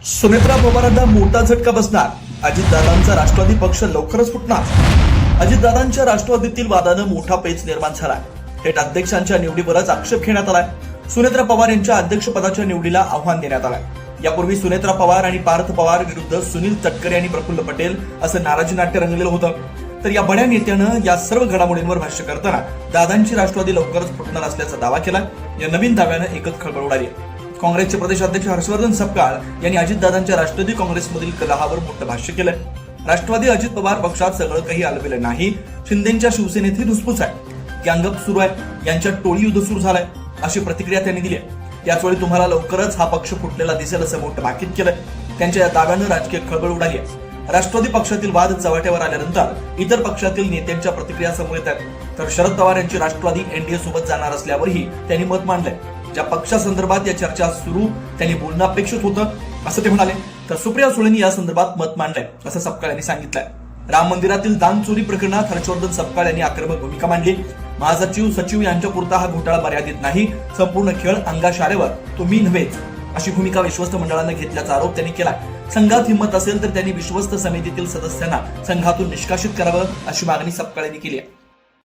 सुनेत्रा पवारांना मोठा झटका बसणार. अजितदादांचा राष्ट्रवादी पक्ष लवकरच फुटणार. अजितदादांच्या राष्ट्रवादीतील वादानं मोठा पेच निर्माण झाला. थेट अध्यक्षांच्या निवडीवरच आक्षेप घेण्यात आलाय. सुनेत्रा पवार यांच्या अध्यक्षपदाच्या निवडीला आव्हान देण्यात आलंय. यापूर्वी सुनेत्रा पवार आणि पार्थ पवार विरुद्ध सुनील तटकरे आणि प्रफुल्ल पटेल असं नाराजी नाट्य रंगलेलं होतं. तर या बड्या नेत्यानं या सर्व घडामोडींवर भाष्य करताना दादांची राष्ट्रवादी लवकरच फुटणार असल्याचा दावा केला. या नवीन दाव्यानं एकच खळबळ उडाली. काँग्रेसचे प्रदेशाध्यक्ष हर्षवर्धन सपकाळ यांनी अजितदादांच्या राष्ट्रवादी काँग्रेसमधील कलहावर मोठं भाष्य केलंय. राष्ट्रवादी अजित पवार पक्षात सगळं काही आलबेलं नाही. शिंदेच्या शिवसेनेतही धुसफूस आहे, गँगअप सुरू आहे, यांच्यात टोळी युद्ध सुरू झालंय अशी प्रतिक्रिया त्यांनी दिली. याचवेळी तुम्हाला लवकरच हा पक्ष फुटलेला दिसेल असं मोठं भाकीत केलंय. त्यांच्या या दाव्यानं राजकीय खळबळ उडाली आहे. राष्ट्रवादी पक्षातील वाद चव्हाट्यावर आल्यानंतर इतर पक्षातील नेत्यांच्या प्रतिक्रिया समोर येत आहेत. तर शरद पवार यांची राष्ट्रवादी एनडीए सोबत जाणार असल्यावरही त्यांनी मत मांडलंय. ज्या पक्षासंदर्भात या चर्चा सुरू त्यांनी बोलणं अपेक्षित होतं असं ते म्हणाले. तर सुप्रिया सुळेंनी या संदर्भात मत मांडलंय असं सपकाळ यांनी सांगितलंय. राम मंदिरातील दान चोरी प्रकरणात हर्षवर्धन सपकाळ यांनी आक्रमक भूमिका मांडली. महासचिव सचिव यांच्यापुरता हा घोटाळा मर्यादित नाही, संपूर्ण खेळ अंगाशी आल्यावर तुम्ही नव्हेच अशी भूमिका विश्वस्त मंडळानं घेतल्याचा आरोप त्यांनी केला. संघात हिंमत असेल तर त्यांनी विश्वस्त समितीतील सदस्यांना संघातून निष्कासित करावं अशी मागणी सपकाळ यांनी केली आहे.